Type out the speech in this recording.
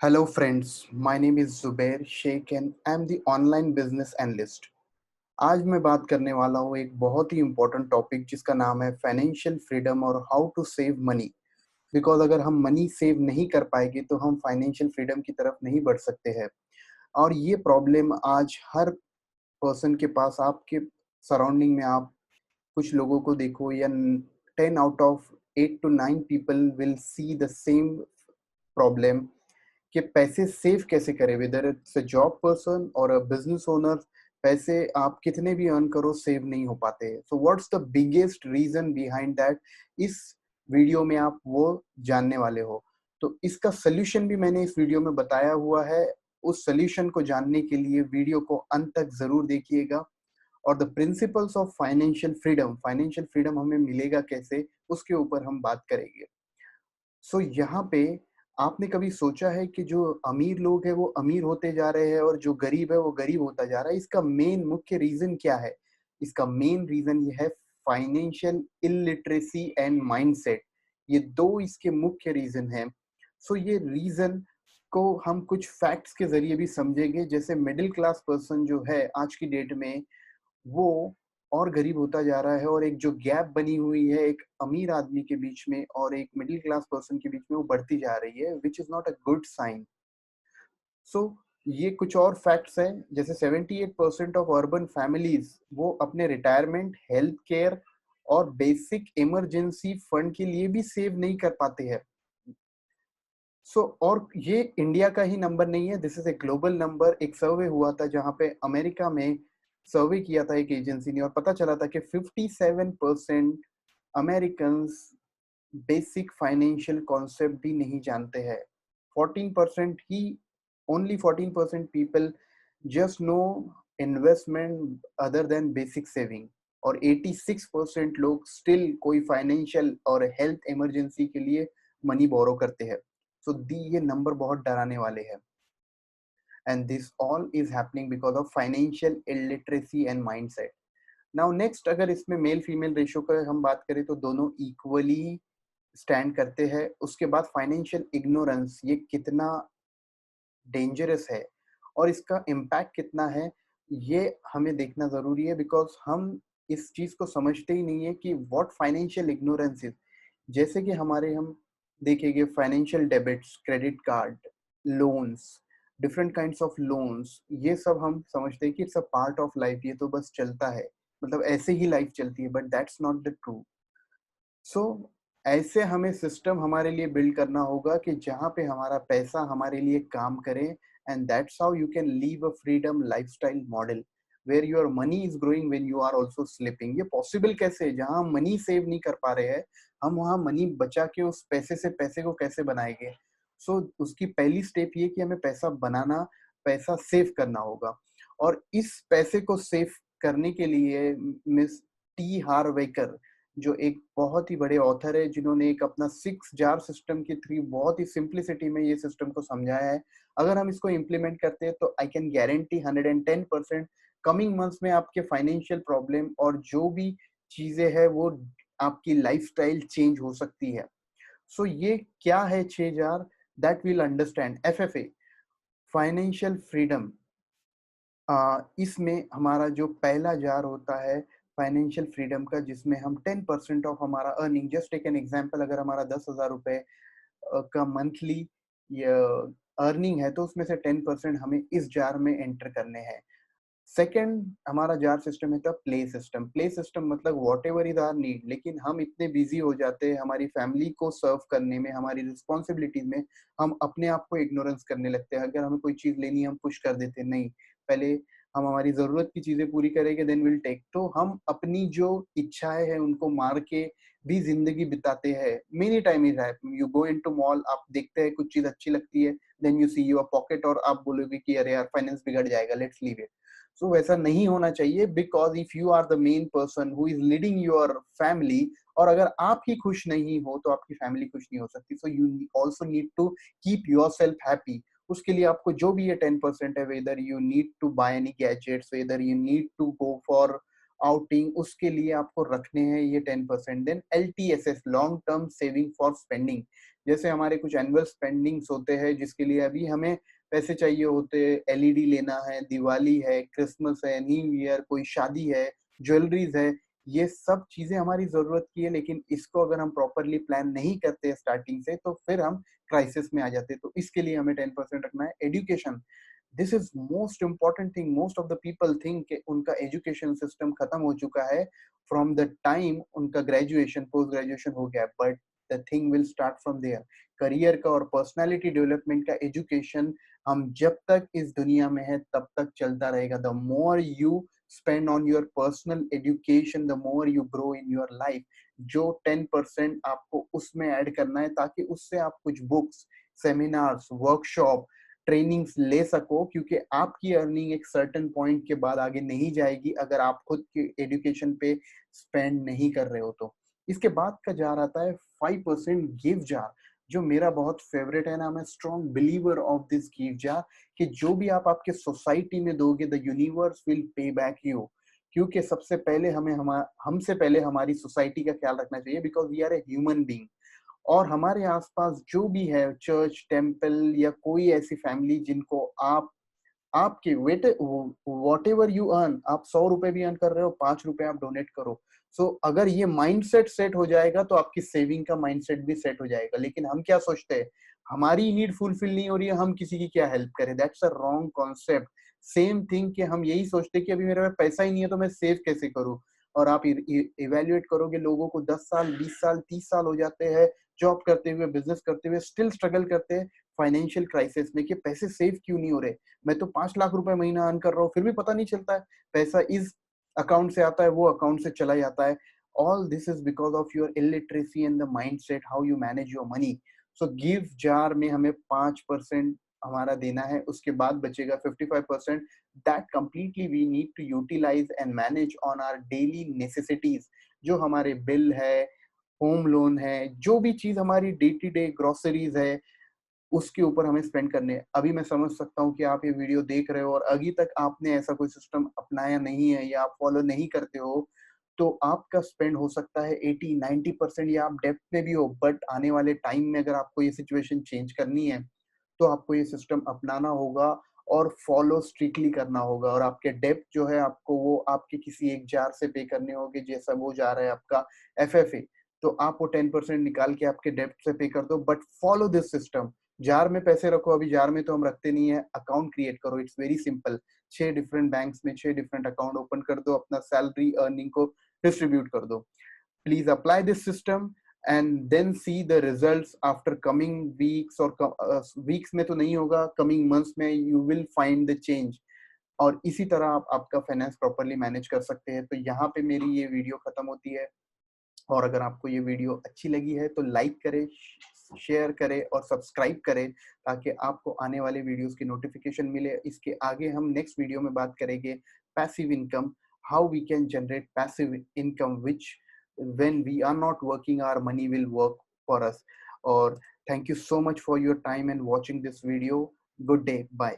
Hello friends, my name is Zubair Sheikh and I am the online business analyst. आज मैं बात करने वाला हूँ एक बहुत ही इम्पोर्टेंट टॉपिक जिसका नाम है फाइनेंशियल फ्रीडम और how to save money. Because अगर हम मनी सेव नहीं कर पाएंगे तो हम फाइनेंशियल फ्रीडम की तरफ नहीं बढ़ सकते हैं। और ये प्रॉब्लम आज हर पर्सन के पास, आपके सराउंडिंग में आप कुछ लोगों को देखो या 10 out of 8 to 9 people will see the same problem कि पैसे सेव कैसे करें, whether it's a job person और अ बिजनेस ओनर। पैसे आप कितने भी अर्न करो सेव नहीं हो पाते। So what's the biggest reason behind that, इस वीडियो में आप वो जानने वाले हो। तो इसका सोल्यूशन भी मैंने इस वीडियो में बताया हुआ है। उस सोल्यूशन को जानने के लिए वीडियो को अंत तक जरूर देखिएगा। और the principles of financial freedom हमें मिलेगा कैसे, उसके ऊपर हम बात करेंगे। सो यहाँ पे आपने कभी सोचा है कि जो अमीर लोग हैं वो अमीर होते जा रहे हैं और जो गरीब है वो गरीब होता जा रहा है? इसका मेन मुख्य रीजन क्या है? इसका मेन रीजन ये है फाइनेंशियल इलिटरेसी एंड माइंडसेट। ये दो इसके मुख्य रीजन हैं। सो ये रीजन को हम कुछ फैक्ट्स के जरिए भी समझेंगे। जैसे मिडिल क्लास पर्सन जो है आज की डेट में, वो और गरीब होता जा रहा है और एक जो गैप बनी हुई है एक अमीर आदमी के बीच में और एक मिडिल क्लास पर्सन के बीच में, वो बढ़ती जा रही है, which is not a good sign. So ये कुछ और फैक्ट्स हैं। जैसे 78% ऑफ अर्बन फैमिलीज वो अपने रिटायरमेंट, हेल्थ केयर और बेसिक इमरजेंसी फंड के लिए भी सेव नहीं कर पाते हैं। और ये इंडिया का ही नंबर नहीं है, this is a global number. एक सर्वे हुआ था जहां पे अमेरिका में सर्वे किया था एक एजेंसी ने, और पता चला था कि 57% अमेरिकन बेसिक फाइनेंशियल कॉन्सेप्ट भी नहीं जानते हैं। 14% ही, only 14% people just know investment other than basic saving. और 86% लोग स्टिल कोई फाइनेंशियल और हेल्थ इमरजेंसी के लिए मनी बोरो करते हैं। सो दी ये नंबर बहुत डराने वाले हैं। And this all is happening because of financial illiteracy and mindset. Now next, अगर इसमें मेल फीमेल रेशियो का हम बात करें तो दोनों इक्वली स्टैंड करते हैं। उसके बाद फाइनेंशियल इग्नोरेंस, ये कितना डेंजरस है और इसका इम्पैक्ट कितना है, ये हमें देखना जरूरी है। बिकॉज हम इस चीज को समझते ही नहीं है कि व्हाट फाइनेंशियल इग्नोरेंस इज। जैसे कि हमारे हम देखेंगे financial debits, credit card, loans, different kinds of loans, ये सब हम समझते हैं कि it's a part of life, ये तो बस चलता है, मतलब ऐसे ही लाइफ चलती है, but that's not the true. So ऐसे हमें सिस्टम हमारे लिए बिल्ड करना होगा कि जहाँ पे हमारा पैसा हमारे लिए काम करे। And that's how you can live a freedom lifestyle model where your money is growing when you are also sleeping. ये पॉसिबल कैसे है? जहाँ हम मनी सेव नहीं कर पा रहे हैं, हम वहाँ मनी बचा के उस पैसे से पैसे को कैसे बनाएंगे? उसकी पहली स्टेप ये कि हमें पैसा बनाना, पैसा सेव करना होगा। और इस पैसे को सेव करने के लिए मिस टी हार्वेकर, जो एक बहुत ही बड़े ऑथर है, जिन्होंने एक अपना 6 जार सिस्टम के थ्रू बहुत ही सिंप्लिसिटी में ये सिस्टम को समझाया है। अगर हम इसको इम्प्लीमेंट करते हैं तो I can guarantee 110% coming months में आपके फाइनेंशियल प्रॉब्लम और जो भी चीजें हैं वो आपकी लाइफस्टाइल चेंज हो सकती है। ये क्या है 6 jar? That will understand FFA, financial freedom. इसमें हमारा जो पहला जार होता है फाइनेंशियल फ्रीडम का, जिसमें हम 10% ऑफ हमारा earning, just take an example, अगर हमारा 10,000 रुपए का मंथली अर्निंग है तो उसमें से 10% हमें इस जार में एंटर करने हैं। सेकंड हमारा जार सिस्टम है था प्ले सिस्टम। प्ले सिस्टम मतलब whatever is our need, लेकिन हम इतने बिजी हो जाते हैं हमारी फैमिली को सर्व करने में, हमारी रिस्पॉन्सिबिलिटीज में, हम अपने आप को इग्नोरेंस करने लगते हैं। अगर हमें कोई चीज लेनी है हम पुश कर देते हैं, नहीं, पहले हम हमारी जरूरत की चीजें पूरी करेंगे देन विल टेक। तो हम अपनी जो इच्छाएं हैं उनको मार के भी जिंदगी बिताते हैं। Many time is happen, you go into mall, आप देखते हैं कुछ चीज अच्छी लगती है, then you see your pocket और आप बोलोगे कि अरे यार फाइनेंस बिगड़ जाएगा, लेट्स लीव इट। वैसा नहीं होना चाहिए। Because if you are the main person who is leading your family, और अगर आप ही खुश नहीं हो तो आपकी फैमिली खुश नहीं हो सकती। So you also need to keep yourself happy. उसके लिए आपको जो भी ये 10% है, whether you need to buy any gadgets, whether you need to go for outing, उसके लिए आपको रखने हैं ये 10%। Then LTSS, long term saving for spending, जैसे हमारे कुछ एनुअल स्पेंडिंग्स होते हैं जिसके लिए अभी हमें पैसे चाहिए होते हैं, LED लेना है, दिवाली है, क्रिसमस है, न्यू ईयर, कोई शादी है, ज्वेलरीज है, ये सब चीजें हमारी जरूरत की है, लेकिन इसको अगर हम प्रॉपरली प्लान नहीं करते स्टार्टिंग से तो फिर हम क्राइसिस में आ जाते हैं। तो इसके लिए हमें 10% रखना है। Education, this is most important thing. Most of the people think कि उनका एजुकेशन सिस्टम खत्म हो चुका है फ्रॉम द टाइम उनका ग्रेजुएशन पोस्ट ग्रेजुएशन हो गया, but the thing will start from there. Career का और पर्सनालिटी डेवलपमेंट का एजुकेशन हम जब तक इस दुनिया में है तब तक चलता रहेगा। The more you spend on your personal education, the more you grow in your life। जो 10% आपको उसमें ऐड करना है ताकि उससे आप कुछ बुक्स, सेमिनार्स, वर्कशॉप, ट्रेनिंग्स ले सको, क्योंकि आपकी अर्निंग एक सर्टेन पॉइंट के बाद आगे नहीं जाएगी अगर आप खुद के एजुकेशन पे स्पेंड नहीं कर रहे हो तो। इसके बाद का जार आता है 5% गिव जार, जो मेरा बहुत फेवरेट है ना। मैं strong believer of this give jar कि जो भी आप आपके सोसाइटी में दोगे the universe will pay back you, क्योंकि सबसे पहले हमसे पहले हमारी सोसाइटी का ख्याल रखना चाहिए, because we are a human being. और हमारे आसपास जो भी है, चर्च, टेम्पल या कोई ऐसी फैमिली जिनको आपके wait whatever you earn, आप 100 रुपए भी अर्न कर रहे हो, 5 रुपए आप डोनेट करो। सो अगर ये माइंडसेट सेट हो जाएगा तो आपकी सेविंग का माइंडसेट भी सेट हो जाएगा। लेकिन हम क्या सोचते हैं, हमारी नीड फुलफिल नहीं हो रही है, हम किसी की क्या हेल्प करें। That's a wrong concept. Same thing कि हम यही सोचते हैं कि अभी मेरे पास पैसा ही नहीं है तो मैं सेव कैसे करूं। और आप इवेल्युएट करोगे, लोगों को 10 साल, 20 साल, 30 साल हो जाते हैं जॉब करते हुए, बिजनेस करते हुए, स्टिल स्ट्रगल करते हैं फाइनेंशियल क्राइसिस में कि पैसे सेव क्यों नहीं हो रहे। मैं तो 5 लाख रुपए महीना अर्न कर रहा हूँ, फिर भी पता नहीं चलता है। पैसा इस अकाउंट से आता है, वो अकाउंट से चला जाता है। All this is because of your illiteracy and the mindset, how you manage your money. So give jar में हमें 5% हमारा देना है, उसके बाद बचेगा 55%। That completely we need to utilise and manage on our daily necessities, जो हमारे बिल है, होम लोन है, जो भी चीज हमारी डे टू डे ग्रोसरीज है, उसके ऊपर हमें स्पेंड करने हैं। अभी मैं समझ सकता हूँ कि आप ये वीडियो देख रहे हो और अभी तक आपने ऐसा कोई सिस्टम अपनाया नहीं है या आप फॉलो नहीं करते हो, तो आपका स्पेंड हो सकता है 80-90% या आप डेप्थ में भी हो। बट आने वाले टाइम में अगर आपको ये सिचुएशन चेंज करनी है तो आपको ये सिस्टम अपनाना होगा और फॉलो स्ट्रिक्टली करना होगा। और आपके डेप्थ जो है आपको वो आपके किसी एक जार से पे करने होंगे, जैसा वो जा रहा है आपका FFA, तो आप वो 10% निकाल के आपके डेप्थ से पे कर दो। But follow this system. Jar में पैसे रखो, अभी जार में तो हम रखते नहीं है, अकाउंट क्रिएट करो, it's very simple. 6 different banks में 6 डिफरेंट अकाउंट ओपन कर दो, अपना सैलरी अर्निंग को डिस्ट्रीब्यूट कर दो। Please apply this system and then see the results after coming weeks or weeks में तो नहीं होगा, coming months में you will find the change। और इसी तरह आप आपका फाइनेंस प्रॉपरली मैनेज कर सकते हैं। तो यहाँ पे मेरी ये वीडियो खत्म होती है। और अगर आपको ये वीडियो अच्छी लगी है तो लाइक करें, शेयर करें और सब्सक्राइब करें, ताकि आपको आने वाले वीडियोस की नोटिफिकेशन मिले। इसके आगे हम नेक्स्ट वीडियो में बात करेंगे passive income, how we can generate passive income which when we are not working our money will work for us। और thank you so much for your time and watching this video। Good day, bye।